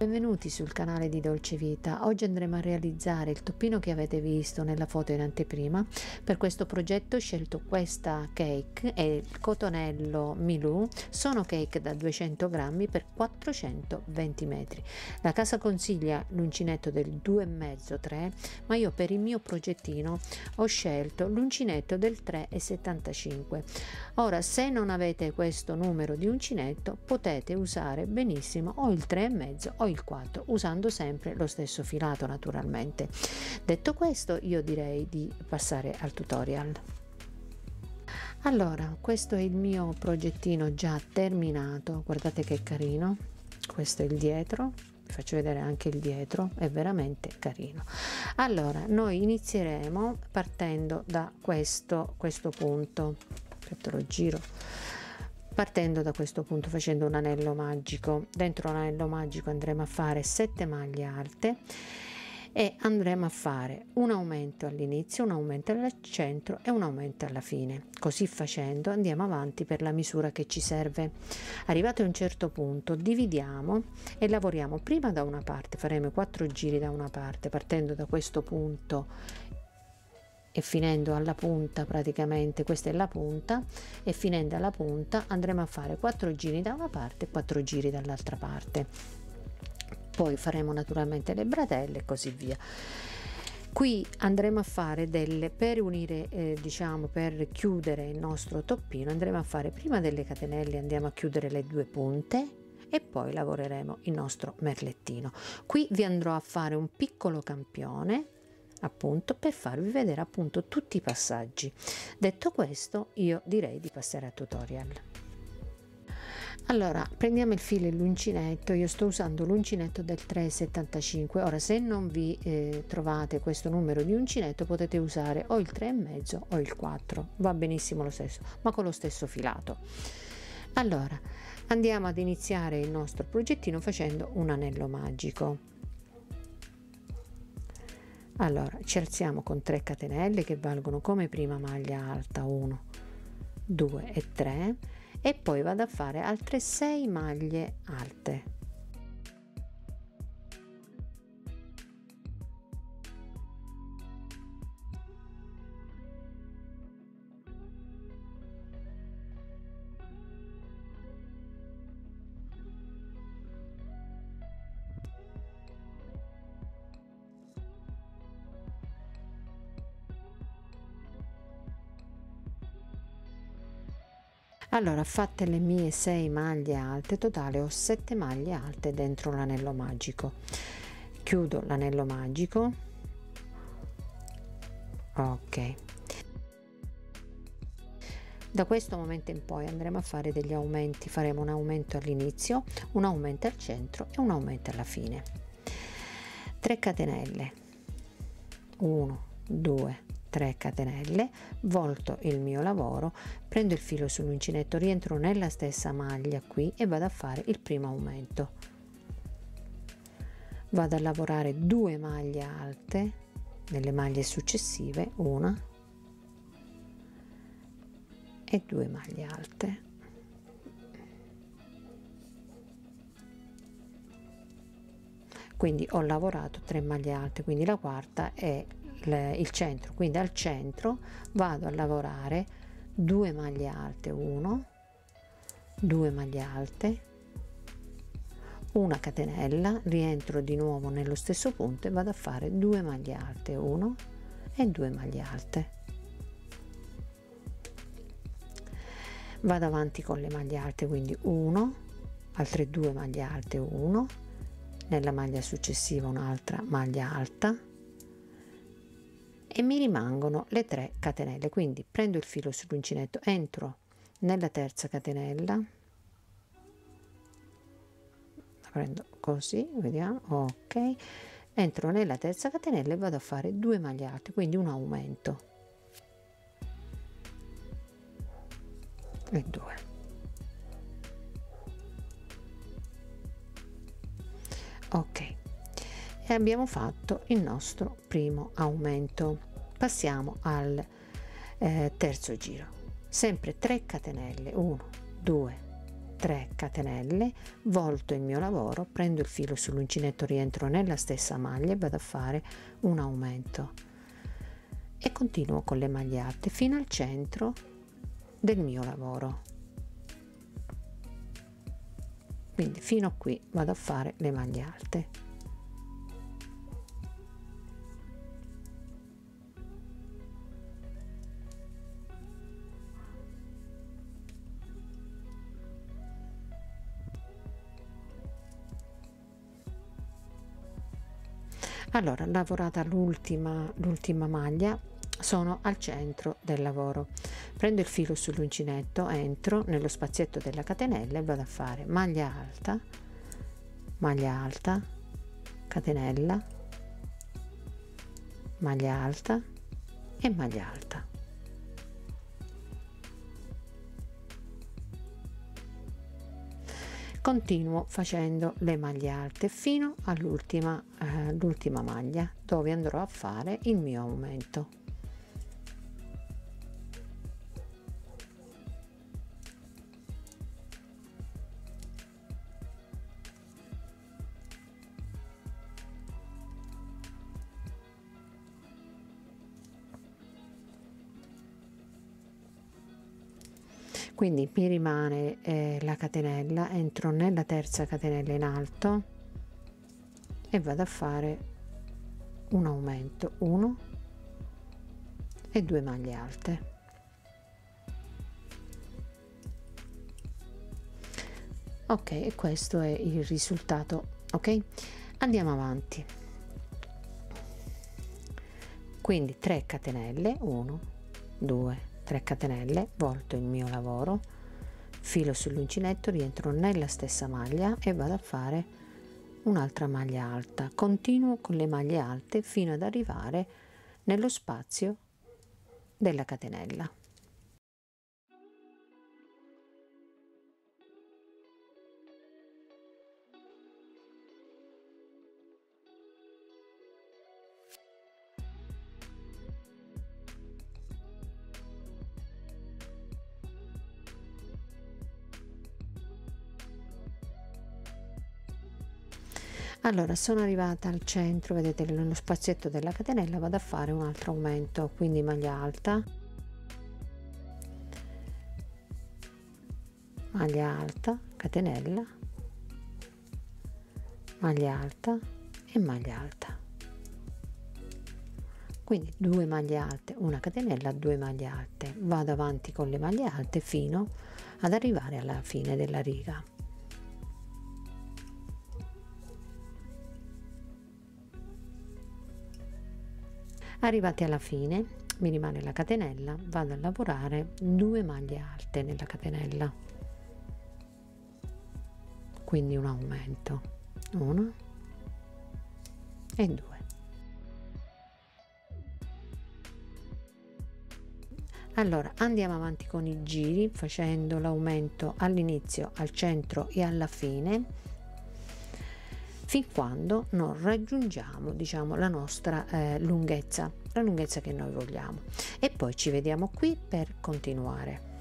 Benvenuti sul canale di Dolce Vita. Oggi andremo a realizzare il toppino che avete visto nella foto in anteprima. Per questo progetto ho scelto questa cake e il cotonello Milù. Sono cake da 200 grammi per 420 metri. La casa consiglia l'uncinetto del 2,5-3, ma io per il mio progettino ho scelto l'uncinetto del 3,75. Ora, se non avete questo numero di uncinetto, potete usare benissimo o il 3,5 o il 4, usando sempre lo stesso filato naturalmente. Detto questo, io direi di passare al tutorial. Allora, questo è il mio progettino già terminato, guardate che carino. Questo è il dietro, vi faccio vedere anche il dietro, è veramente carino. Allora, noi inizieremo partendo da questo punto. Aspetta, lo giro. Partendo da questo punto, facendo un anello magico. Dentro l'anello magico andremo a fare 7 maglie alte e andremo a fare un aumento all'inizio, un aumento al centro e un aumento alla fine. Così facendo andiamo avanti per la misura che ci serve. Arrivato a un certo punto dividiamo e lavoriamo prima da una parte, faremo 4 giri da una parte partendo da questo punto e finendo alla punta, praticamente questa è la punta, e finendo alla punta andremo a fare 4 giri da una parte e 4 giri dall'altra parte. Poi faremo naturalmente le bretelle e così via. Qui andremo a fare per unire, diciamo, per chiudere il nostro toppino, andremo a fare prima delle catenelle, andiamo a chiudere le 2 punte e poi lavoreremo il nostro merlettino. Qui vi andrò a fare un piccolo campione, appunto, per farvi vedere appunto tutti i passaggi. Detto questo, io direi di passare al tutorial. Allora, prendiamo il filo e l'uncinetto. Io sto usando l'uncinetto del 3,75. Ora, se non vi trovate questo numero di uncinetto, potete usare o il 3,5 o il 4, va benissimo lo stesso, ma con lo stesso filato. Allora, andiamo ad iniziare il nostro progettino facendo un anello magico. Allora, ci alziamo con 3 catenelle che valgono come prima maglia alta 1, 2 e 3 e poi vado a fare altre 6 maglie alte. Allora, fatte le mie 6 maglie alte, totale ho 7 maglie alte dentro l'anello magico. Chiudo l'anello magico, ok. Da questo momento in poi andremo a fare degli aumenti, faremo un aumento all'inizio, un aumento al centro e un aumento alla fine. 3 catenelle, 1, 2, 3 catenelle, volto il mio lavoro, prendo il filo sull'uncinetto, rientro nella stessa maglia qui e vado a fare il primo aumento. Vado a lavorare 2 maglie alte nelle maglie successive, una e 2 maglie alte. Quindi ho lavorato 3 maglie alte, quindi la quarta è il centro, quindi al centro vado a lavorare 2 maglie alte, 1, 2 maglie alte, una catenella, rientro di nuovo nello stesso punto e vado a fare 2 maglie alte, 1 e 2 maglie alte. Vado avanti con le maglie alte, quindi 1, altre 2 maglie alte, 1, nella maglia successiva un'altra maglia alta e mi rimangono le 3 catenelle. Quindi prendo il filo sull'uncinetto, entro nella terza catenella, la prendo così, vediamo, ok, entro nella terza catenella e vado a fare 2 maglie alte, quindi un aumento e 2. Ok, e abbiamo fatto il nostro primo aumento. Passiamo al terzo giro, sempre 3 catenelle, 1, 2, 3 catenelle, volto il mio lavoro, prendo il filo sull'uncinetto, rientro nella stessa maglia e vado a fare un aumento e continuo con le maglie alte fino al centro del mio lavoro. Quindi fino a qui vado a fare le maglie alte. Allora, lavorata l'ultima maglia, sono al centro del lavoro, prendo il filo sull'uncinetto, entro nello spazietto della catenella e vado a fare maglia alta, catenella, maglia alta e maglia alta. Continuo facendo le maglie alte fino all'ultima maglia, dove andrò a fare il mio aumento. Quindi mi rimane la catenella, entro nella terza catenella in alto e vado a fare un aumento, 1 e 2 maglie alte. Ok, e questo è il risultato. Ok, andiamo avanti. Quindi 3 catenelle, 1 2 3 catenelle, volto il mio lavoro, filo sull'uncinetto, rientro nella stessa maglia e vado a fare un'altra maglia alta. Continuo con le maglie alte fino ad arrivare nello spazio della catenella. Allora, sono arrivata al centro, vedete, nello spazietto della catenella vado a fare un altro aumento, quindi maglia alta, catenella, maglia alta e maglia alta. Quindi 2 maglie alte, una catenella, 2 maglie alte. Vado avanti con le maglie alte fino ad arrivare alla fine della riga. Arrivati alla fine mi rimane la catenella, vado a lavorare 2 maglie alte nella catenella, quindi un aumento, 1 e 2. Allora andiamo avanti con i giri facendo l'aumento all'inizio, al centro e alla fine, fin quando non raggiungiamo, diciamo, la nostra lunghezza, la lunghezza che noi vogliamo, e poi ci vediamo qui per continuare.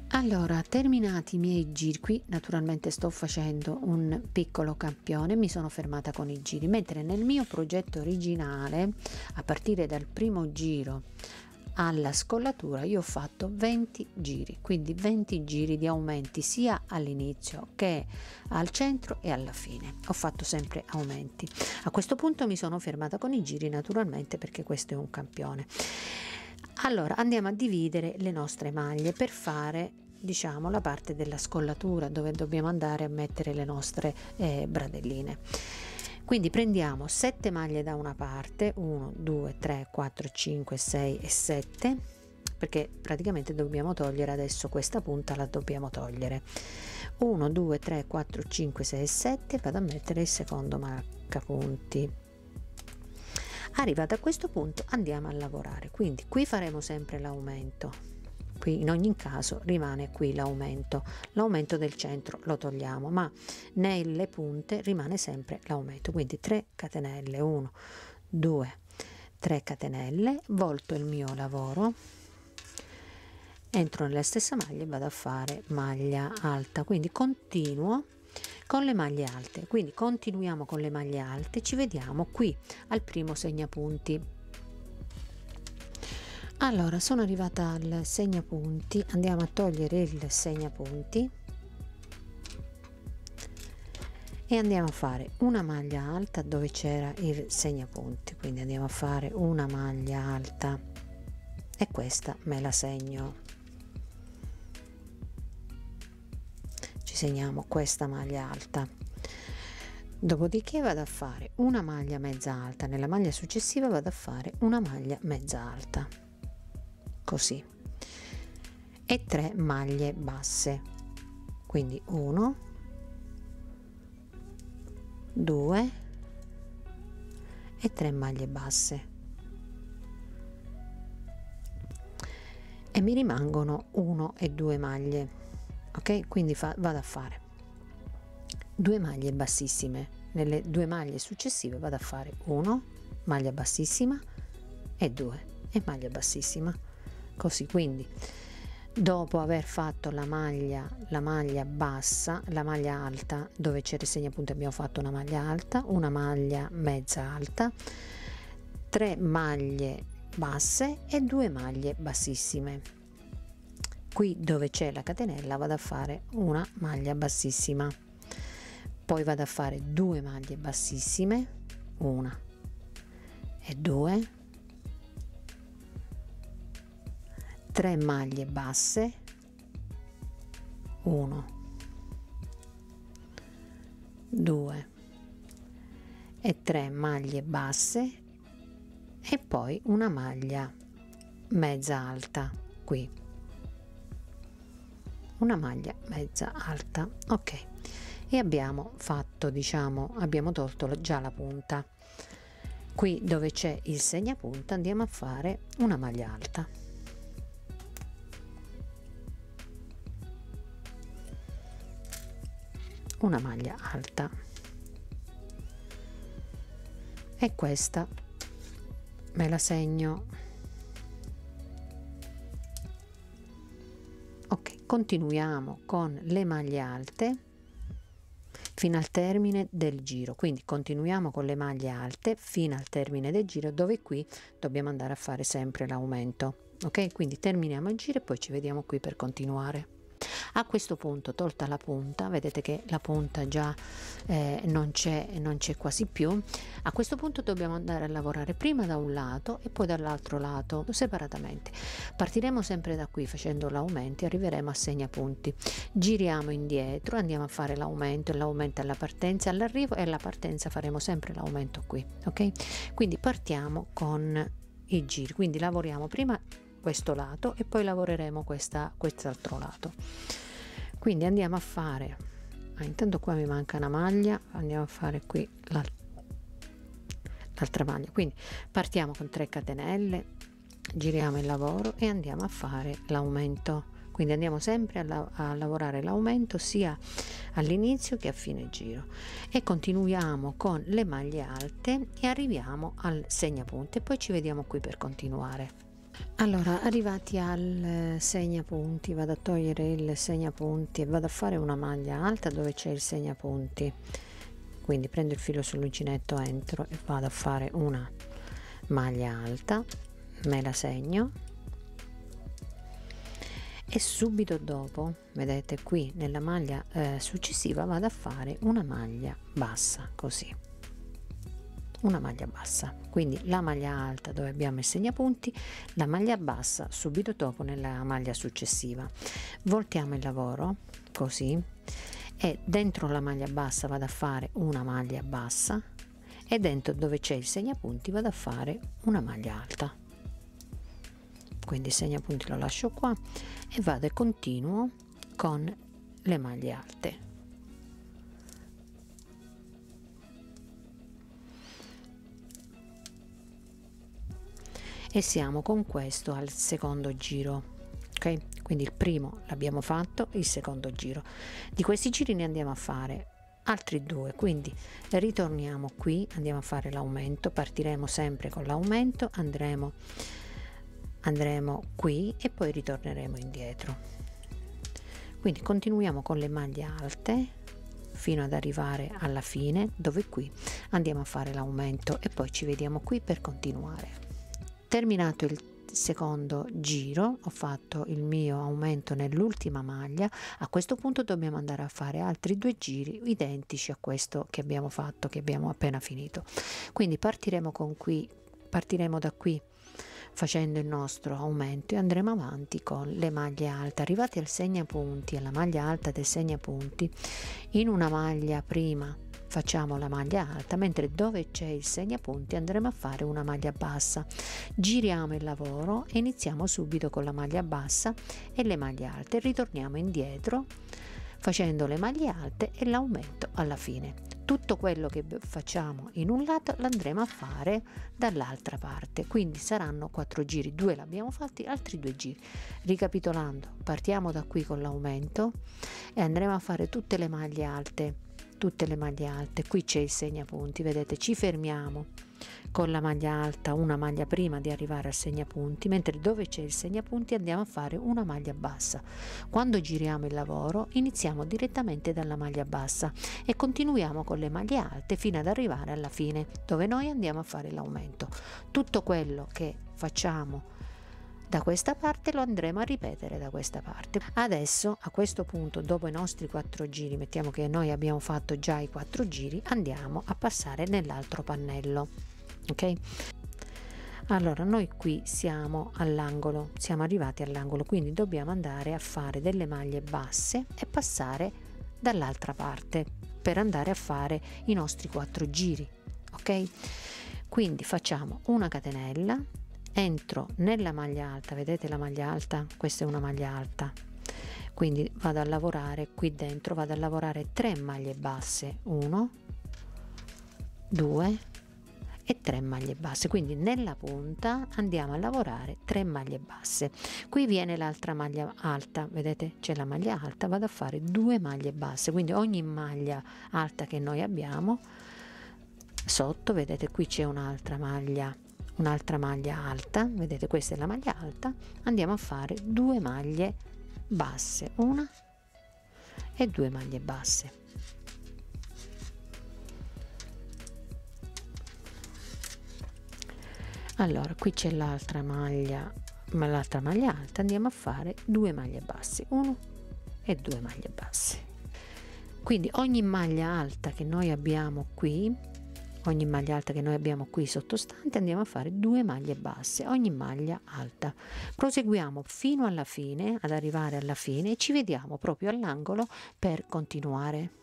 Allora, terminati i miei giri, qui naturalmente sto facendo un piccolo campione, mi sono fermata con i giri, mentre nel mio progetto originale, a partire dal primo giro alla scollatura, io ho fatto 20 giri, quindi 20 giri di aumenti sia all'inizio che al centro e alla fine. Ho fatto sempre aumenti. A questo punto mi sono fermata con i giri, naturalmente, perché questo è un campione. Allora andiamo a dividere le nostre maglie per fare, diciamo, la parte della scollatura, dove dobbiamo andare a mettere le nostre bradelline. Quindi prendiamo 7 maglie da una parte, 1 2 3 4 5 6 e 7, perché praticamente dobbiamo togliere adesso questa punta, la dobbiamo togliere. 1 2 3 4 5 6 e 7, vado a mettere il secondo marcapunti. Arrivata a questo punto andiamo a lavorare, quindi qui faremo sempre l'aumento, qui in ogni caso rimane qui l'aumento del centro lo togliamo, ma nelle punte rimane sempre l'aumento, quindi 3 catenelle, 1 2 3 catenelle, volto il mio lavoro entro nella stessa maglia e vado a fare maglia alta, quindi continuo con le maglie alte, quindi continuiamo con le maglie alte, ci vediamo qui al primo segnapunti. Allora sono arrivata al segnapunti, andiamo a togliere il segnapunti e andiamo a fare una maglia alta dove c'era il segnapunti, quindi andiamo a fare una maglia alta e questa me la segno, ci segniamo questa maglia alta, dopodiché vado a fare una maglia mezza alta, nella maglia successiva vado a fare una maglia mezza alta così e 3 maglie basse, quindi 1 2 e 3 maglie basse e mi rimangono 1 e 2 maglie, ok? Quindi vado a fare 2 maglie bassissime, nelle 2 maglie successive vado a fare 1 maglia bassissima e 2 e maglia bassissima così. Quindi dopo aver fatto la maglia bassa, la maglia alta dove c'era il segnapunto, abbiamo fatto una maglia alta, una maglia mezza alta, 3 maglie basse e 2 maglie bassissime. Qui dove c'è la catenella vado a fare una maglia bassissima, poi vado a fare 2 maglie bassissime, 1 e 2, 3 maglie basse, 1 2 e 3 maglie basse e poi una maglia mezza alta, qui una maglia mezza alta, ok, e abbiamo fatto, diciamo, abbiamo tolto già la punta. Qui dove c'è il segnapunta andiamo a fare una maglia alta, una maglia alta e questa me la segno, ok. Continuiamo con le maglie alte fino al termine del giro, quindi continuiamo con le maglie alte fino al termine del giro, dove qui dobbiamo andare a fare sempre l'aumento, ok? Quindi terminiamo il giro e poi ci vediamo qui per continuare. A questo punto, tolta la punta, vedete che la punta già non c'è quasi più. A questo punto dobbiamo andare a lavorare prima da un lato e poi dall'altro lato separatamente. Partiremo sempre da qui facendo l'aumento e arriveremo a segnapunti, giriamo indietro, andiamo a fare l'aumento, l'aumento alla partenza, all'arrivo, e alla partenza faremo sempre l'aumento qui, ok? Quindi partiamo con i giri, quindi lavoriamo prima questo lato e poi lavoreremo quest'altro lato. Quindi andiamo a fare, intanto qua mi manca una maglia, andiamo a fare qui l'altra maglia, quindi partiamo con 3 catenelle, giriamo il lavoro e andiamo a fare l'aumento, quindi andiamo sempre a lavorare l'aumento sia all'inizio che a fine giro e continuiamo con le maglie alte e arriviamo al segnapunti e poi ci vediamo qui per continuare. Allora, arrivati al segnapunti, vado a togliere il segnapunti e vado a fare una maglia alta dove c'è il segnapunti, quindi prendo il filo sull'uncinetto, entro e vado a fare una maglia alta, me la segno e subito dopo, vedete qui nella maglia successiva, vado a fare una maglia bassa, così, una maglia bassa, quindi la maglia alta dove abbiamo il segnapunti, la maglia bassa subito dopo nella maglia successiva, voltiamo il lavoro così e dentro la maglia bassa vado a fare una maglia bassa e dentro dove c'è il segnapunti vado a fare una maglia alta, quindi il segnapunti lo lascio qua e vado e continuo con le maglie alte. E siamo con questo al secondo giro, ok? Quindi il primo l'abbiamo fatto, il secondo giro. Di questi giri ne andiamo a fare altri 2, quindi ritorniamo qui, andiamo a fare l'aumento, partiremo sempre con l'aumento, andremo andremo qui e poi ritorneremo indietro. Quindi continuiamo con le maglie alte fino ad arrivare alla fine, dove qui andiamo a fare l'aumento e poi ci vediamo qui per continuare. Terminato il secondo giro, ho fatto il mio aumento nell'ultima maglia. A questo punto dobbiamo andare a fare altri 2 giri identici a questo che abbiamo fatto, che abbiamo appena finito. Quindi partiremo da qui facendo il nostro aumento e andremo avanti con le maglie alte. Arrivati al segnapunti, alla maglia alta del segnapunti, in una maglia prima facciamo la maglia alta, mentre dove c'è il segnapunti andremo a fare una maglia bassa. Giriamo il lavoro e iniziamo subito con la maglia bassa e le maglie alte, ritorniamo indietro facendo le maglie alte e l'aumento alla fine. Tutto quello che facciamo in un lato l'andremo a fare dall'altra parte, quindi saranno 4 giri, 2 l'abbiamo fatti, altri 2 giri. Ricapitolando, partiamo da qui con l'aumento e andremo a fare tutte le maglie alte, qui c'è il segnapunti, vedete, ci fermiamo con la maglia alta, una maglia prima di arrivare al segnapunti, mentre dove c'è il segnapunti andiamo a fare una maglia bassa. Quando giriamo il lavoro iniziamo direttamente dalla maglia bassa e continuiamo con le maglie alte fino ad arrivare alla fine, dove noi andiamo a fare l'aumento. Tutto quello che facciamo da questa parte lo andremo a ripetere da questa parte. Adesso, a questo punto, dopo i nostri 4 giri, mettiamo che noi abbiamo fatto già i 4 giri, andiamo a passare nell'altro pannello. Ok? Allora, noi qui siamo all'angolo, siamo arrivati all'angolo, quindi dobbiamo andare a fare delle maglie basse e passare dall'altra parte per andare a fare i nostri 4 giri. Ok? Quindi facciamo una catenella, entro nella maglia alta, vedete la maglia alta? Questa è una maglia alta, quindi vado a lavorare qui dentro, vado a lavorare 3 maglie basse, 1, 2 e 3 maglie basse, quindi nella punta andiamo a lavorare 3 maglie basse. Qui viene l'altra maglia alta, vedete c'è la maglia alta, vado a fare 2 maglie basse, quindi ogni maglia alta che noi abbiamo sotto, vedete qui c'è un'altra maglia alta, vedete questa è la maglia alta, andiamo a fare 2 maglie basse, una e 2 maglie basse. Allora qui c'è l'altra maglia alta, andiamo a fare 2 maglie basse, 1 e 2 maglie basse. Quindi ogni maglia alta che noi abbiamo qui sottostante andiamo a fare 2 maglie basse, ogni maglia alta. Proseguiamo fino alla fine, ad arrivare alla fine, e ci vediamo proprio all'angolo per continuare.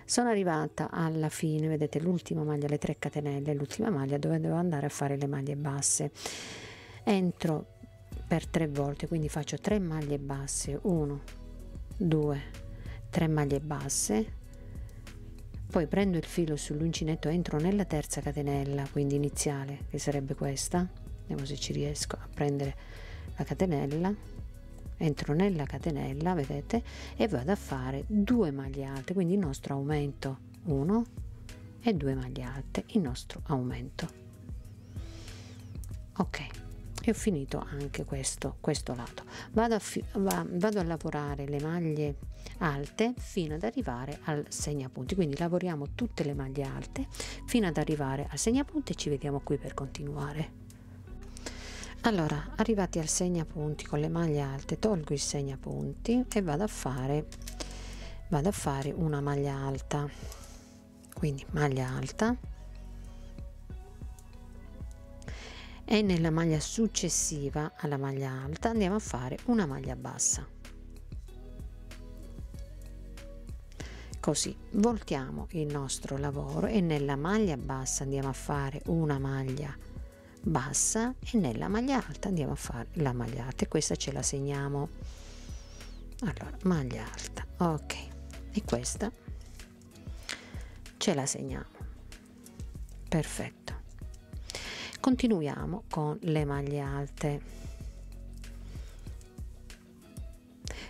Sono arrivata alla fine, vedete l'ultima maglia, le 3 catenelle, l'ultima maglia dove devo andare a fare le maglie basse. Entro per 3 volte, quindi faccio 3 maglie basse, 1, 2, 3 maglie basse, poi prendo il filo sull'uncinetto, entro nella terza catenella, quindi iniziale, che sarebbe questa, vediamo se ci riesco a prendere la catenella, entro nella catenella, vedete, e vado a fare 2 maglie alte, quindi il nostro aumento 1 e 2 maglie alte, il nostro aumento. Ok, e ho finito anche questo lato. Vado a lavorare le maglie alte fino ad arrivare al segnapunti, quindi lavoriamo tutte le maglie alte fino ad arrivare al segnapunti e ci vediamo qui per continuare. Allora, arrivati al segnapunti con le maglie alte, tolgo il segnapunti e vado a fare una maglia alta, quindi maglia alta, e nella maglia successiva alla maglia alta andiamo a fare una maglia bassa. Così voltiamo il nostro lavoro e nella maglia bassa andiamo a fare una maglia bassa e nella maglia alta andiamo a fare la maglia alta, e questa ce la segniamo. Allora, maglia alta, ok, e questa ce la segniamo. Perfetto. Continuiamo con le maglie alte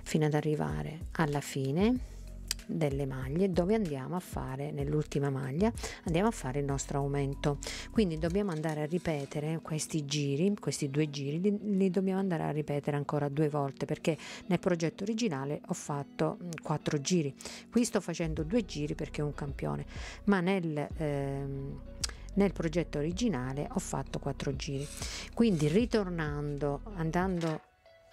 fino ad arrivare alla fine. delle maglie, dove andiamo a fare, nell'ultima maglia andiamo a fare il nostro aumento. Quindi dobbiamo andare a ripetere questi giri, questi 2 giri li dobbiamo andare a ripetere ancora 2 volte, perché nel progetto originale ho fatto 4 giri, qui sto facendo 2 giri perché è un campione, ma nel progetto originale ho fatto 4 giri. Quindi ritornando, andando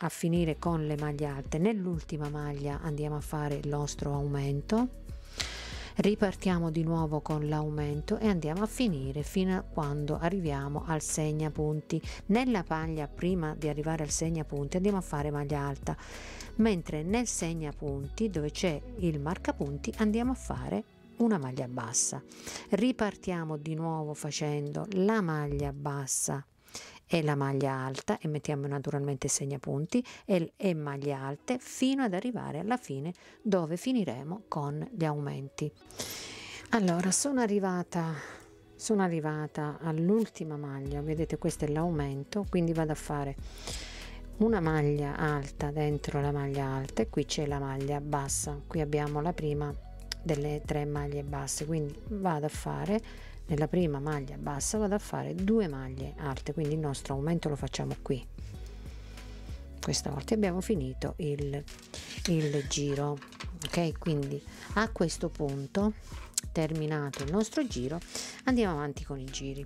a finire con le maglie alte, nell'ultima maglia andiamo a fare il nostro aumento, ripartiamo di nuovo con l'aumento e andiamo a finire fino a quando arriviamo al segnapunti. Nella maglia, prima di arrivare al segnapunti, andiamo a fare maglia alta, mentre nel segnapunti, dove c'è il marcapunti, andiamo a fare una maglia bassa. Ripartiamo di nuovo facendo la maglia bassa e la maglia alta e mettiamo naturalmente segnapunti e maglie alte fino ad arrivare alla fine, dove finiremo con gli aumenti. Allora sono arrivata all'ultima maglia, vedete, questo è l'aumento, quindi vado a fare una maglia alta dentro la maglia alta e qui c'è la maglia bassa, qui abbiamo la prima delle 3 maglie basse, quindi vado a fare nella prima maglia bassa, vado a fare 2 maglie alte, quindi il nostro aumento lo facciamo qui. Questa volta abbiamo finito il giro, ok? Quindi a questo punto, terminato il nostro giro, andiamo avanti con i giri.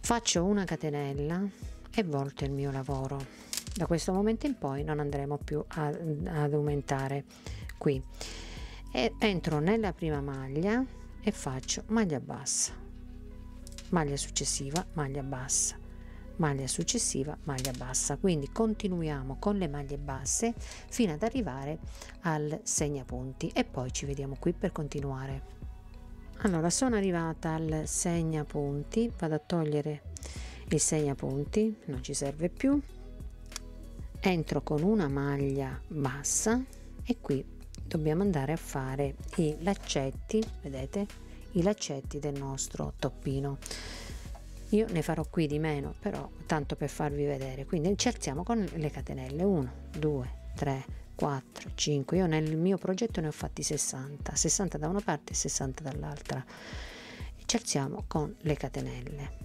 Faccio una catenella e volto il mio lavoro. Da questo momento in poi non andremo più ad aumentare qui. E entro nella prima maglia e faccio maglia bassa, maglia successiva, maglia bassa, maglia successiva, maglia bassa. Quindi continuiamo con le maglie basse fino ad arrivare al segnapunti e poi ci vediamo qui per continuare. Allora sono arrivata al segnapunti, vado a togliere il segnapunti, non ci serve più, entro con una maglia bassa e qui dobbiamo andare a fare i laccetti, vedete, i laccetti del nostro toppino. Io ne farò qui di meno, però tanto per farvi vedere. Quindi ci alziamo con le catenelle, 1 2 3 4 5, io nel mio progetto ne ho fatti 60 da una parte e 60 dall'altra. Ci alziamo con le catenelle.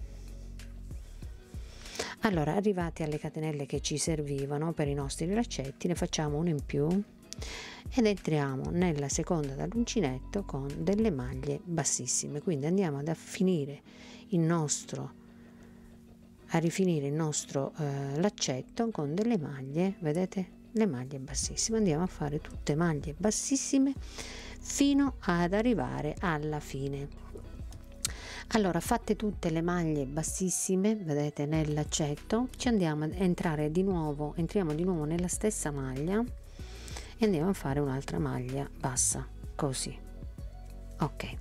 Allora, arrivati alle catenelle che ci servivano per i nostri laccetti, ne facciamo uno in più ed entriamo nella seconda dall'uncinetto con delle maglie bassissime. Quindi andiamo a rifinire il nostro laccetto con delle maglie, vedete, le maglie bassissime. Andiamo a fare tutte maglie bassissime fino ad arrivare alla fine. Allora, fatte tutte le maglie bassissime, vedete, nel laccetto, ci andiamo ad entriamo di nuovo nella stessa maglia e andiamo a fare un'altra maglia bassa, così, ok.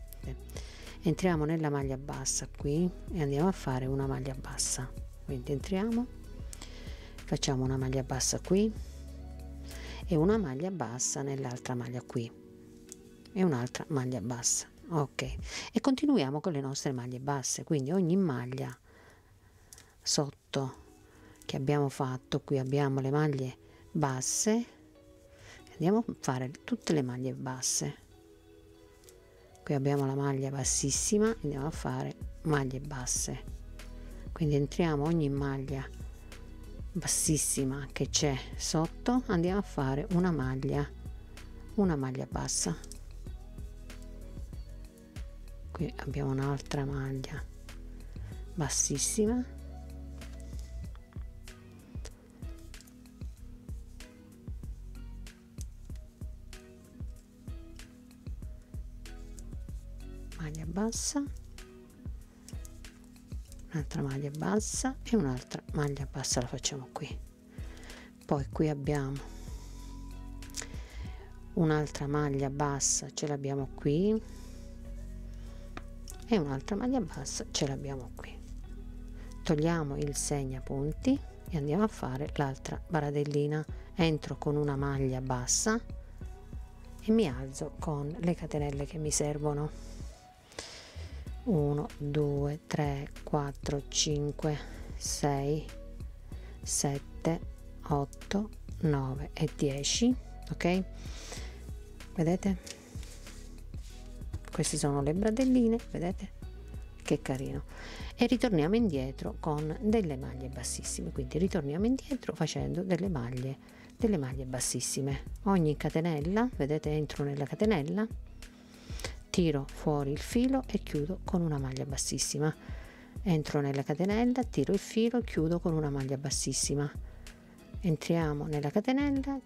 Entriamo nella maglia bassa qui e andiamo a fare una maglia bassa, quindi entriamo, facciamo una maglia bassa qui e una maglia bassa nell'altra maglia qui e un'altra maglia bassa, ok, e continuiamo con le nostre maglie basse. Quindi ogni maglia sotto che abbiamo fatto, qui abbiamo le maglie basse, andiamo a fare tutte le maglie basse. Qui abbiamo la maglia bassissima, andiamo a fare maglie basse, quindi entriamo ogni maglia bassissima che c'è sotto, andiamo a fare una maglia bassa. Qui abbiamo un'altra maglia bassissima, maglia bassa, un'altra maglia bassa e un'altra maglia bassa, la facciamo qui. Poi qui abbiamo un'altra maglia bassa, ce l'abbiamo qui, e un'altra maglia bassa ce l'abbiamo qui. Togliamo il segnapunti e andiamo a fare l'altra baradellina. Entro con una maglia bassa e mi alzo con le catenelle che mi servono. 1 2 3 4 5 6 7 8 9 e 10, ok. vedete? Queste sono le bradelline, vedete che carino. E ritorniamo indietro con delle maglie bassissime, quindi ritorniamo indietro facendo delle maglie bassissime. Ogni catenella, vedete, entro nella catenella, tiro fuori il filo e chiudo con una maglia bassissima. Entro nella catenella, tiro il filo, chiudo con una maglia bassissima. Entriamo nella catenella,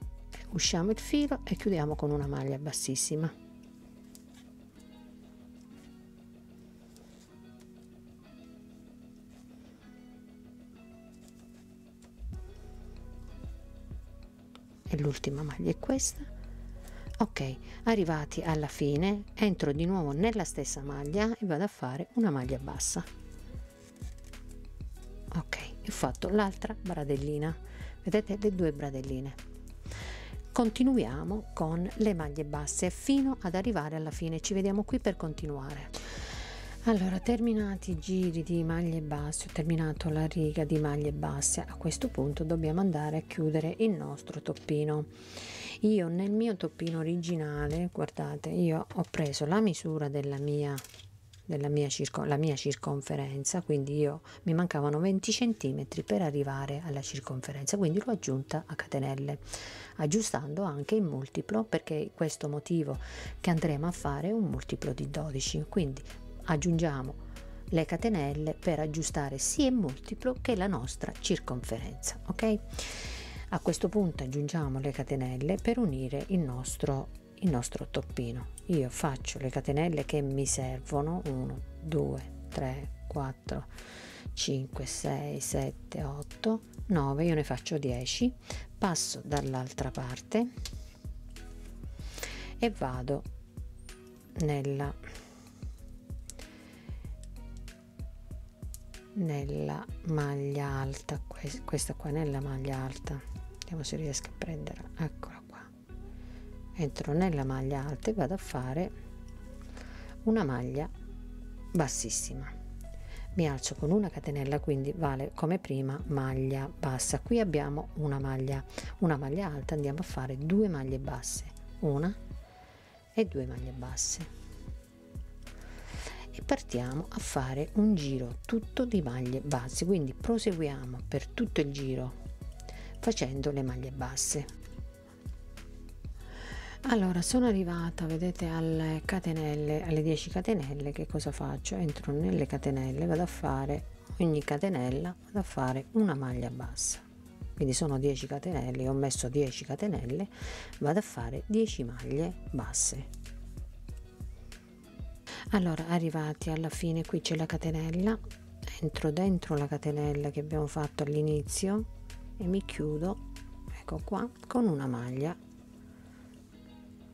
usciamo il filo e chiudiamo con una maglia bassissima. E l'ultima maglia è questa. Ok, arrivati alla fine entro di nuovo nella stessa maglia e vado a fare una maglia bassa. Ok, ho fatto l'altra bradellina, vedete le due bradelline. Continuiamo con le maglie basse fino ad arrivare alla fine, ci vediamo qui per continuare. Allora, terminati i giri di maglie basse, ho terminato la riga di maglie basse, a questo punto dobbiamo andare a chiudere il nostro toppino. Io nel mio toppino originale, guardate, io ho preso la misura della mia circonferenza, quindi io mi mancavano 20 cm per arrivare alla circonferenza, quindi l'ho aggiunta a catenelle, aggiustando anche il multiplo, perché questo motivo che andremo a fare è un multiplo di 12, quindi aggiungiamo le catenelle per aggiustare sia il multiplo che la nostra circonferenza. Ok, a questo punto aggiungiamo le catenelle per unire il nostro toppino. Io faccio le catenelle che mi servono: 1 2 3 4 5 6 7 8 9, io ne faccio 10, passo dall'altra parte e vado nella maglia alta, questa qua nella maglia alta, vediamo se riesco a prenderla, eccola qua. Entro nella maglia alta e vado a fare una maglia bassissima, mi alzo con una catenella, quindi vale come prima maglia bassa. Qui abbiamo una maglia alta, andiamo a fare 2 maglie basse, una e 2 maglie basse, e partiamo a fare un giro tutto di maglie basse, quindi proseguiamo per tutto il giro facendo le maglie basse. Allora, sono arrivata, vedete, alle catenelle, alle 10 catenelle. Che cosa faccio? Entro nelle catenelle, vado a fare ogni catenella, vado a fare una maglia bassa, quindi sono 10 catenelle, ho messo 10 catenelle, vado a fare 10 maglie basse. Allora, arrivati alla fine, qui c'è la catenella, entro dentro la catenella che abbiamo fatto all'inizio e mi chiudo, ecco qua, con una maglia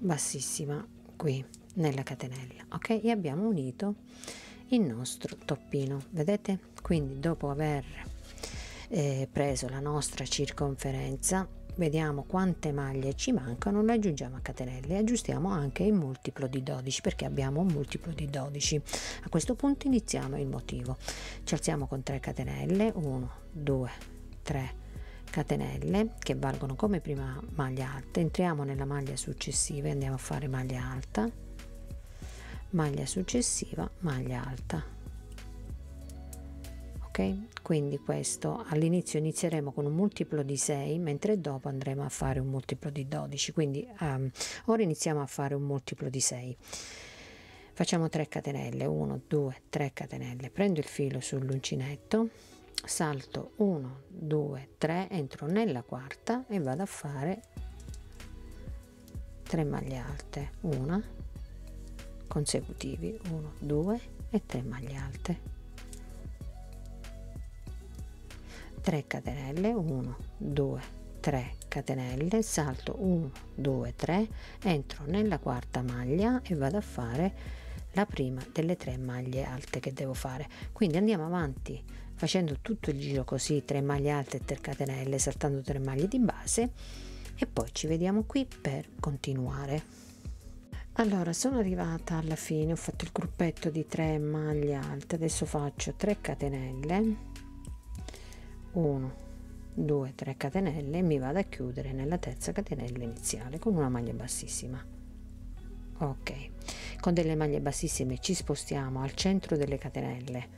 bassissima qui nella catenella. Ok, e abbiamo unito il nostro toppino, vedete? Quindi dopo aver preso la nostra circonferenza, vediamo quante maglie ci mancano, le aggiungiamo a catenelle e aggiustiamo anche il multiplo di 12, perché abbiamo un multiplo di 12. A questo punto iniziamo il motivo, ci alziamo con 3 catenelle, 1 2 3 catenelle che valgono come prima maglia alta, entriamo nella maglia successiva e andiamo a fare maglia alta, maglia successiva, maglia alta. Ok, quindi questo all'inizio inizieremo con un multiplo di 6, mentre dopo andremo a fare un multiplo di 12, quindi ora iniziamo a fare un multiplo di 6. Facciamo 3 catenelle, 1 2 3 catenelle, prendo il filo sull'uncinetto, salto 1 2 3, entro nella quarta e vado a fare 3 maglie alte, una consecutivi, 1 2 e 3 maglie alte, 3 catenelle, 1 2 3 catenelle, salto 1 2 3, entro nella quarta maglia e vado a fare la prima delle 3 maglie alte che devo fare. Quindi andiamo avanti facendo tutto il giro così, 3 maglie alte e 3 catenelle, saltando 3 maglie di base, e poi ci vediamo qui per continuare. Allora, sono arrivata alla fine, ho fatto il gruppetto di 3 maglie alte, adesso faccio 3 catenelle, 1 2 3 catenelle, e mi vado a chiudere nella terza catenella iniziale con una maglia bassissima. ok. Con delle maglie bassissime ci spostiamo al centro delle catenelle,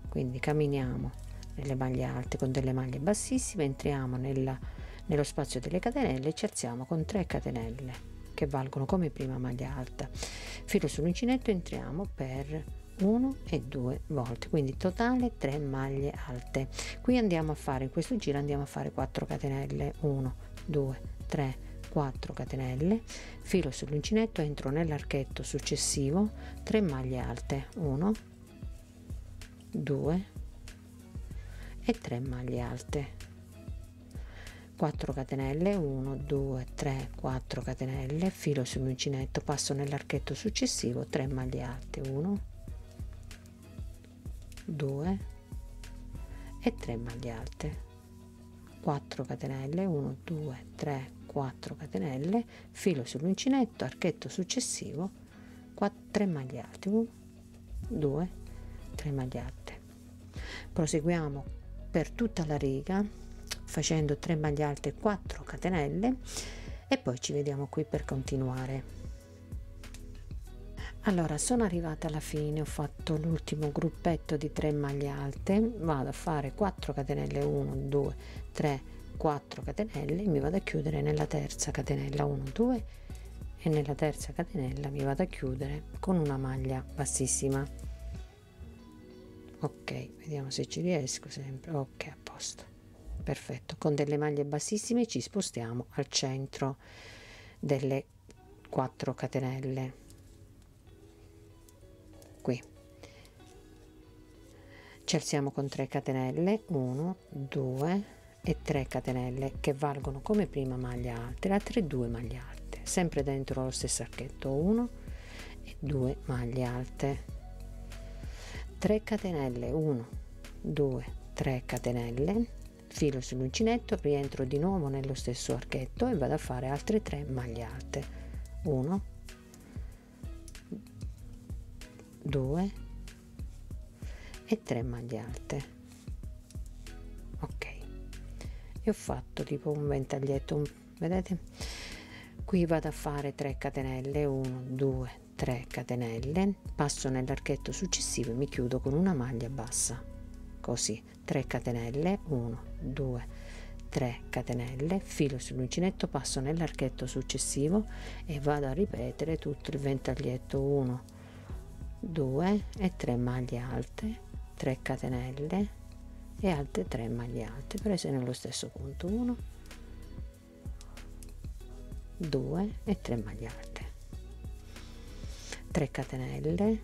quindi camminiamo nelle maglie alte con delle maglie bassissime, entriamo nello spazio delle catenelle e ci alziamo con 3 catenelle che valgono come prima maglia alta, filo sull'uncinetto, entriamo per 1 e 2 volte, quindi totale 3 maglie alte. Qui andiamo a fare, in questo giro andiamo a fare 4 catenelle, 1 2 3 4 catenelle, filo sull'uncinetto, entro nell'archetto successivo, 3 maglie alte, 1 2 e 3 maglie alte, 4 catenelle, 1 2 3 4 catenelle, filo sull'uncinetto, passo nell'archetto successivo, 3 maglie alte, 1 2 e 3 maglie alte, 4 catenelle, 1 2 3 4 catenelle, filo sull'uncinetto, archetto successivo, 3 maglie alte, 1 2 3 maglie alte. Proseguiamo per tutta la riga facendo 3 maglie alte, 4 catenelle e poi ci vediamo qui per continuare. Allora, sono arrivata alla fine, ho fatto l'ultimo gruppetto di 3 maglie alte, vado a fare 4 catenelle, 1 2 3 4 catenelle e mi vado a chiudere nella terza catenella, 1 2, e nella terza catenella mi vado a chiudere con una maglia bassissima. Ok, vediamo se ci riesco sempre. Ok, a posto, perfetto. Con delle maglie bassissime ci spostiamo al centro delle 4 catenelle, qui ci alziamo con 3 catenelle, 1 2 e 3 catenelle che valgono come prima maglia alta, le altre 2 maglie alte, sempre dentro lo stesso archetto, 1 e 2 maglie alte, 3 catenelle, 1 2 3 catenelle, filo sull'uncinetto, rientro di nuovo nello stesso archetto e vado a fare altre 3 maglie alte, 1 2 e 3 maglie alte. Ok, e ho fatto tipo un ventaglietto, vedete? Qui vado a fare 3 catenelle, 1 2 3 catenelle, passo nell'archetto successivo e mi chiudo con una maglia bassa, così 3 catenelle, 1 2 3 catenelle, filo sull'uncinetto, passo nell'archetto successivo e vado a ripetere tutto il ventaglietto, 1 2 e 3 maglie alte, 3 catenelle e altre 3 maglie alte prese nello stesso punto, 1 2 e 3 maglie alte, 3 catenelle,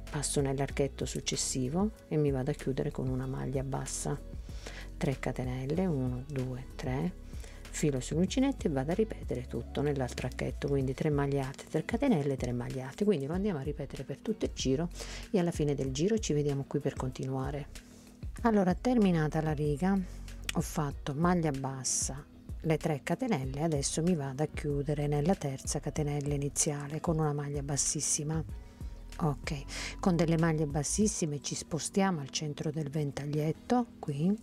passo nell'archetto successivo e mi vado a chiudere con una maglia bassa, 3 catenelle, 1 2 3, filo sull'uncinetto e vado a ripetere tutto nell'altro archetto, quindi 3 maglie alte, 3 catenelle, 3 maglie alte, quindi lo andiamo a ripetere per tutto il giro e alla fine del giro ci vediamo qui per continuare. Allora, terminata la riga, ho fatto maglia bassa, le 3 catenelle, adesso mi vado a chiudere nella terza catenella iniziale con una maglia bassissima. Ok, con delle maglie bassissime ci spostiamo al centro del ventaglietto, qui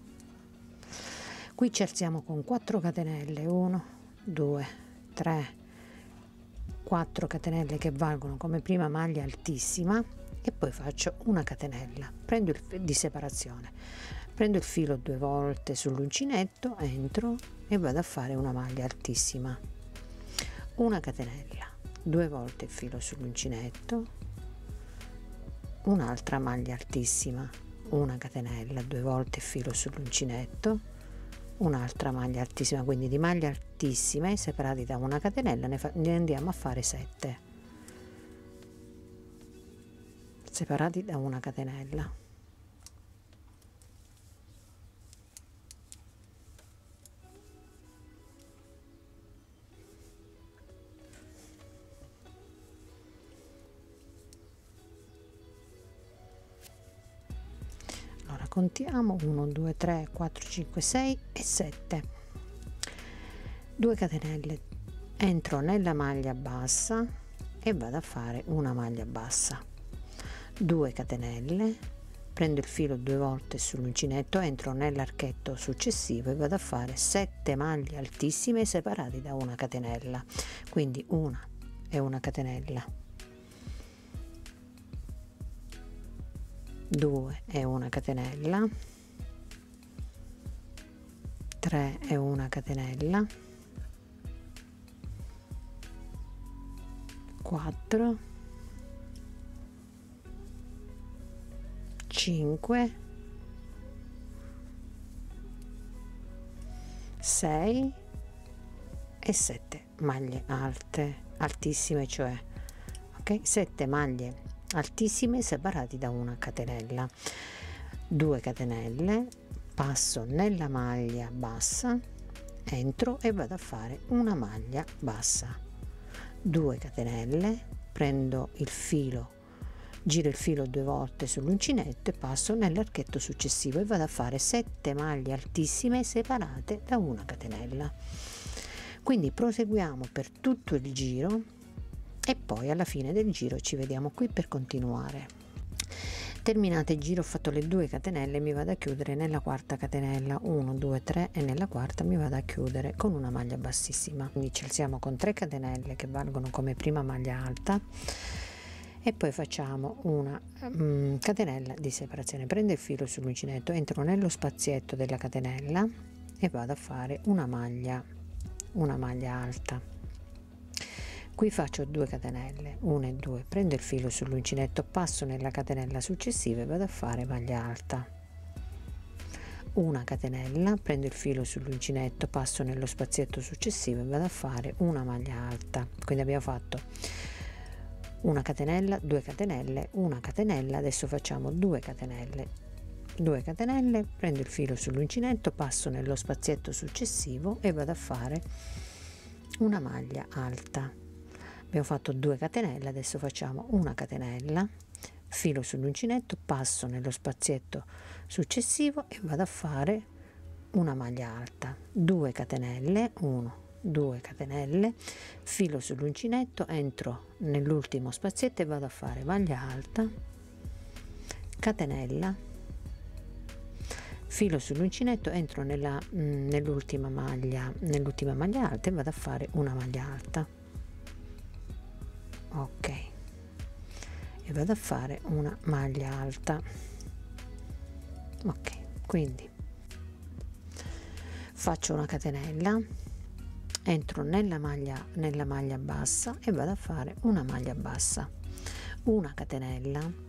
ci alziamo con 4 catenelle, 1 2 3 4 catenelle che valgono come prima maglia altissima e poi faccio una catenella, prendo di separazione, prendo il filo 2 volte sull'uncinetto, entro e vado a fare una maglia altissima, una catenella, 2 volte il filo sull'uncinetto, un'altra maglia altissima, una catenella, 2 volte il filo sull'uncinetto, un'altra maglia altissima, quindi di maglie altissime separati da una catenella ne andiamo a fare 7 separati da una catenella. Allora contiamo 1 2 3 4 5 6 e 7, 2 catenelle, entro nella maglia bassa e vado a fare una maglia bassa, 2 catenelle, prendo il filo 2 volte sull'uncinetto, entro nell'archetto successivo e vado a fare 7 maglie altissime separate da una catenella, quindi 1 e una catenella, 2 e una catenella, 3 e una catenella, 4, 5, 6 e 7 maglie alte, altissime, cioè, ok, 7 maglie altissime separati da una catenella, 2 catenelle, passo nella maglia bassa, entro e vado a fare una maglia bassa, 2 catenelle, prendo il filo, giro il filo 2 volte sull'uncinetto e passo nell'archetto successivo e vado a fare 7 maglie altissime separate da una catenella. Quindi proseguiamo per tutto il giro e poi alla fine del giro ci vediamo qui per continuare. Terminate il giro, ho fatto le 2 catenelle, mi vado a chiudere nella quarta catenella, 1 2 3, e nella quarta mi vado a chiudere con una maglia bassissima, quindi ci alziamo con 3 catenelle che valgono come prima maglia alta e poi facciamo una catenella di separazione. Prendo il filo sull'uncinetto, entro nello spazietto della catenella e vado a fare una maglia alta. Qui faccio 2 catenelle, 1 e 2, prendo il filo sull'uncinetto, passo nella catenella successiva e vado a fare maglia alta, una catenella, prendo il filo sull'uncinetto, passo nello spazietto successivo e vado a fare una maglia alta. Quindi abbiamo fatto una catenella, 2 catenelle, una catenella, adesso facciamo 2 catenelle, prendo il filo sull'uncinetto, passo nello spazietto successivo e vado a fare una maglia alta. Abbiamo fatto 2 catenelle, adesso facciamo una catenella, filo sull'uncinetto, passo nello spazietto successivo e vado a fare una maglia alta, 2 catenelle, 1 2 catenelle, filo sull'uncinetto, entro nell'ultimo spazietto e vado a fare maglia alta, catenella, filo sull'uncinetto, entro nell'ultima maglia alta e vado a fare una maglia alta, ok, e vado a fare una maglia alta, ok, quindi faccio una catenella, entro nella maglia bassa e vado a fare una maglia bassa, una catenella,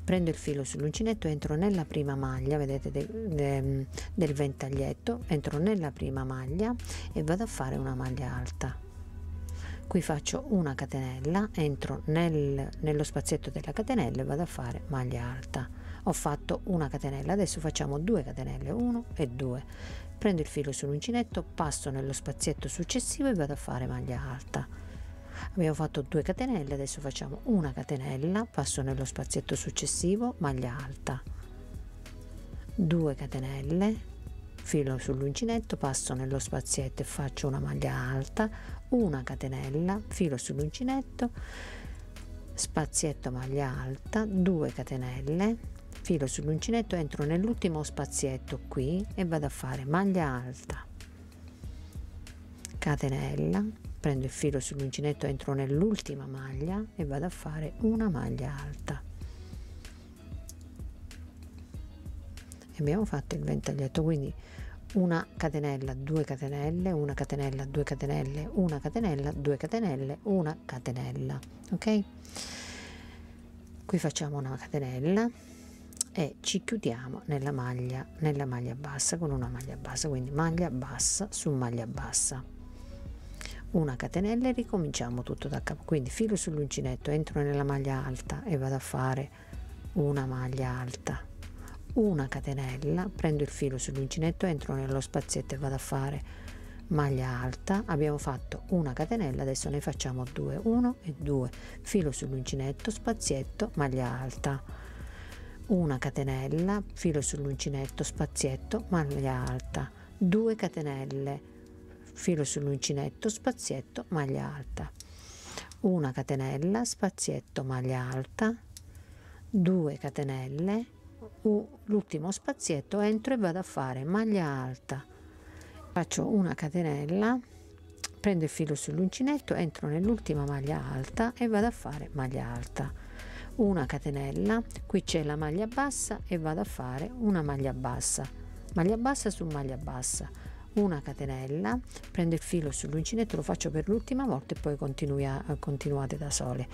prendo il filo sull'uncinetto, entro nella prima maglia, vedete, del ventaglietto, entro nella prima maglia e vado a fare una maglia alta. Qui faccio una catenella, entro nello spazietto della catenella e vado a fare maglia alta. Ho fatto una catenella, adesso facciamo 2 catenelle, 1 e 2, prendo il filo sull'uncinetto, passo nello spazietto successivo e vado a fare maglia alta. Abbiamo fatto 2 catenelle, adesso facciamo una catenella, passo nello spazietto successivo, maglia alta, 2 catenelle, filo sull'uncinetto, passo nello spazietto e faccio una maglia alta, una catenella, filo sull'uncinetto, spazietto, maglia alta, 2 catenelle, filo sull'uncinetto, entro nell'ultimo spazietto qui e vado a fare maglia alta, catenella, prendo il filo sull'uncinetto, entro nell'ultima maglia e vado a fare una maglia alta. Abbiamo fatto il ventaglietto, quindi una catenella, 2 catenelle, una catenella, 2 catenelle, una catenella, 2 catenelle, una catenella, ok? Qui facciamo una catenella e ci chiudiamo nella maglia bassa con una maglia bassa, quindi maglia bassa su maglia bassa, una catenella e ricominciamo tutto da capo. Quindi filo sull'uncinetto, entro nella maglia alta e vado a fare una maglia alta, una catenella, prendo il filo sull'uncinetto, entro nello spazietto e vado a fare maglia alta. Abbiamo fatto una catenella, adesso ne facciamo 2, 1 e 2, filo sull'uncinetto, spazietto, maglia alta, una catenella, filo sull'uncinetto, spazietto, maglia alta, 2 catenelle, filo sull'uncinetto, spazietto, maglia alta, una catenella, spazietto, maglia alta, 2 catenelle, l'ultimo spazietto, entro e vado a fare maglia alta, faccio una catenella, prendo il filo sull'uncinetto, entro nell'ultima maglia alta e vado a fare maglia alta, una catenella, qui c'è la maglia bassa e vado a fare una maglia bassa su maglia bassa, una catenella, prendo il filo sull'uncinetto, lo faccio per l'ultima volta e poi continuate da sole,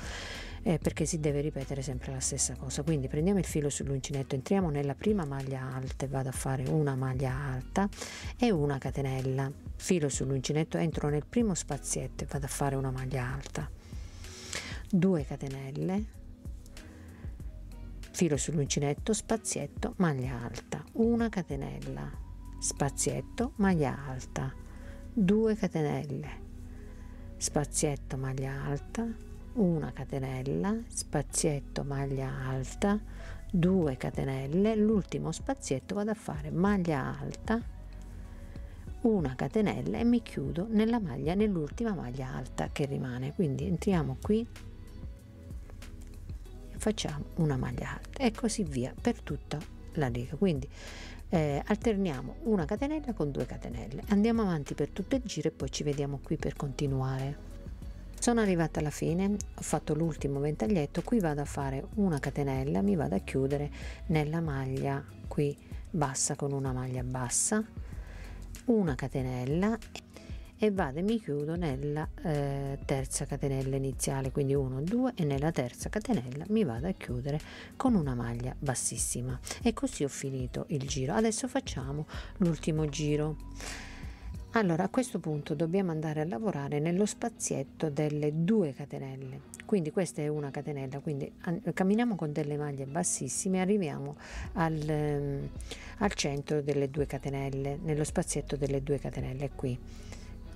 perché si deve ripetere sempre la stessa cosa. Quindi prendiamo il filo sull'uncinetto, entriamo nella prima maglia alta e vado a fare una maglia alta e una catenella, filo sull'uncinetto, entro nel primo spazietto e vado a fare una maglia alta, 2 catenelle, filo sull'uncinetto, spazietto, maglia alta, una catenella, spazietto, maglia alta, 2 catenelle, spazietto, maglia alta, una catenella, spazietto, maglia alta, 2 catenelle, l'ultimo spazietto vado a fare maglia alta, una catenella e mi chiudo nella maglia, nell'ultima maglia alta che rimane. Quindi entriamo qui, facciamo una maglia alta e così via per tutta la riga. Quindi alterniamo una catenella con 2 catenelle, andiamo avanti per tutto il giro e poi ci vediamo qui per continuare. Sono arrivata alla fine, ho fatto l'ultimo ventaglietto, qui vado a fare una catenella, mi vado a chiudere nella maglia qui bassa con una maglia bassa, una catenella e vado e mi chiudo nella terza catenella iniziale, quindi 1 2, e nella terza catenella mi vado a chiudere con una maglia bassissima e così ho finito il giro. Adesso facciamo l'ultimo giro. Allora, a questo punto dobbiamo andare a lavorare nello spazietto delle 2 catenelle, quindi questa è una catenella, quindi camminiamo con delle maglie bassissime, arriviamo al centro delle 2 catenelle, nello spazietto delle 2 catenelle qui.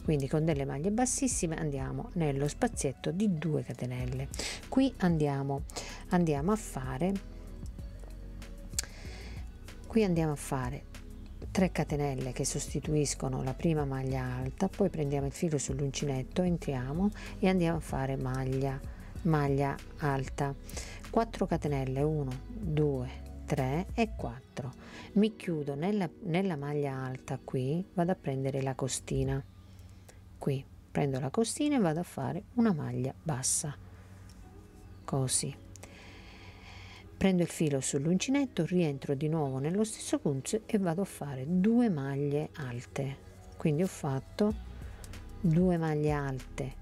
Quindi con delle maglie bassissime andiamo nello spazietto di 2 catenelle. Qui andiamo a fare 3 catenelle che sostituiscono la prima maglia alta, poi prendiamo il filo sull'uncinetto, entriamo e andiamo a fare maglia alta, 4 catenelle, 1 2 3 e 4, mi chiudo nella maglia alta, qui vado a prendere la costina, qui prendo la costina e vado a fare una maglia bassa, così prendo il filo sull'uncinetto, rientro di nuovo nello stesso punto e vado a fare 2 maglie alte, quindi ho fatto 2 maglie alte,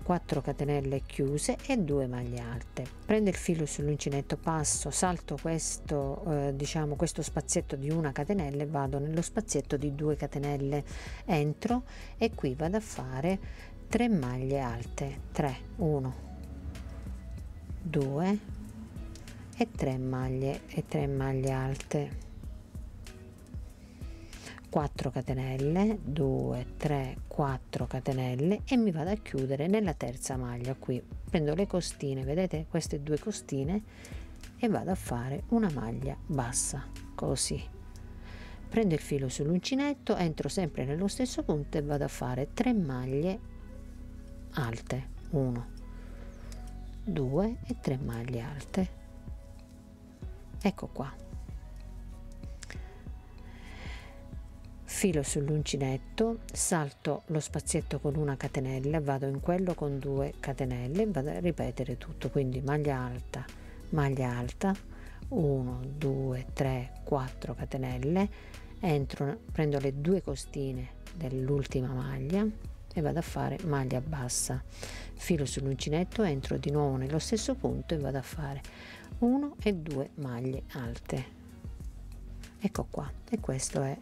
4 catenelle chiuse e 2 maglie alte, prendo il filo sull'uncinetto, passo, salto questo diciamo questo spazietto di una catenella e vado nello spazietto di 2 catenelle, entro e qui vado a fare 3 maglie alte, 3 1 2 e 3 maglie alte, 4 catenelle, 2 3 4 catenelle e mi vado a chiudere nella terza maglia. Qui prendo le costine, vedete queste 2 costine, e vado a fare una maglia bassa, così prendo il filo sull'uncinetto, entro sempre nello stesso punto e vado a fare 3 maglie alte, 1 2 e 3 maglie alte. Ecco qua, filo sull'uncinetto, salto lo spazietto con una catenella, vado in quello con 2 catenelle e vado a ripetere tutto, quindi maglia alta, 1 2 3 4 catenelle, entro, prendo le 2 costine dell'ultima maglia e vado a fare maglia bassa, filo sull'uncinetto, entro di nuovo nello stesso punto e vado a fare 1 e 2 maglie alte. Ecco qua, e questo è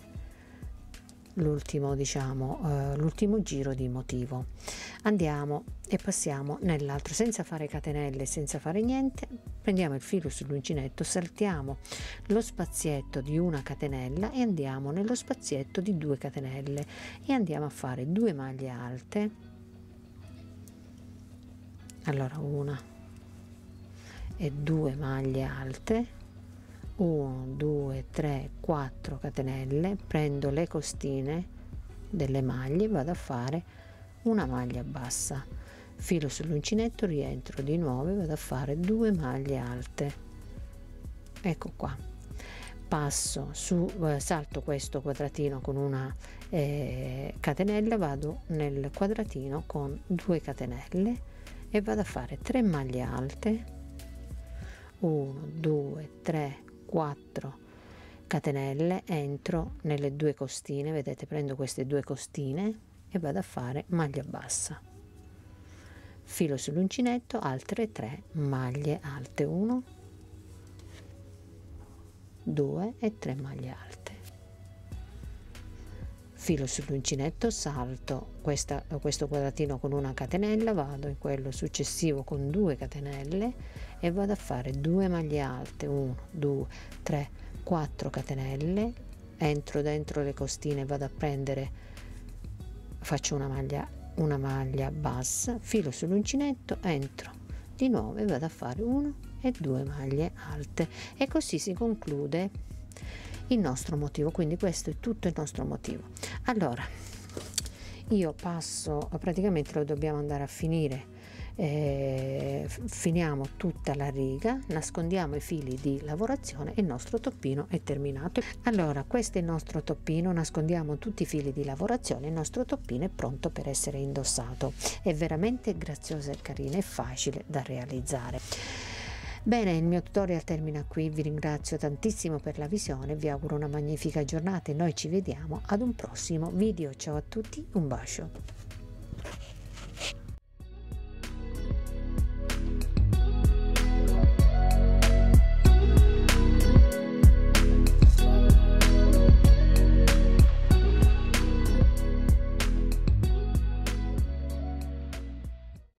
l'ultimo, diciamo l'ultimo giro di motivo. Andiamo e passiamo nell'altro senza fare catenelle, senza fare niente, prendiamo il filo sull'uncinetto, saltiamo lo spazietto di una catenella e andiamo nello spazietto di 2 catenelle e andiamo a fare 2 maglie alte. Allora, una e 2 maglie alte, 1 2 3 4 catenelle, prendo le costine delle maglie, vado a fare una maglia bassa, filo sull'uncinetto, rientro di nuovo e vado a fare 2 maglie alte. Ecco qua, passo su, salto questo quadratino con una catenella, vado nel quadratino con 2 catenelle e vado a fare 3 maglie alte, 1 2 3 4 catenelle, entro nelle 2 costine, vedete, prendo queste 2 costine e vado a fare maglia bassa, filo sull'uncinetto, altre 3 maglie alte, 1 2 e 3 maglie alte, filo sull'uncinetto, salto questo quadratino con una catenella, vado in quello successivo con 2 catenelle e vado a fare 2 maglie alte, 1 2 3 4 catenelle, entro dentro le costine, vado a prendere, faccio una maglia bassa, filo sull'uncinetto, entro di nuovo e vado a fare 1 e 2 maglie alte, e così si conclude il nostro motivo. Quindi questo è tutto il nostro motivo. Allora io passo, praticamente lo dobbiamo andare a finire, finiamo tutta la riga, nascondiamo i fili di lavorazione e il nostro toppino è terminato. Allora questo è il nostro toppino, nascondiamo tutti i fili di lavorazione, il nostro toppino è pronto per essere indossato. È veramente grazioso e carino e facile da realizzare. Bene, il mio tutorial termina qui, vi ringrazio tantissimo per la visione, vi auguro una magnifica giornata e noi ci vediamo ad un prossimo video. Ciao a tutti, un bacio.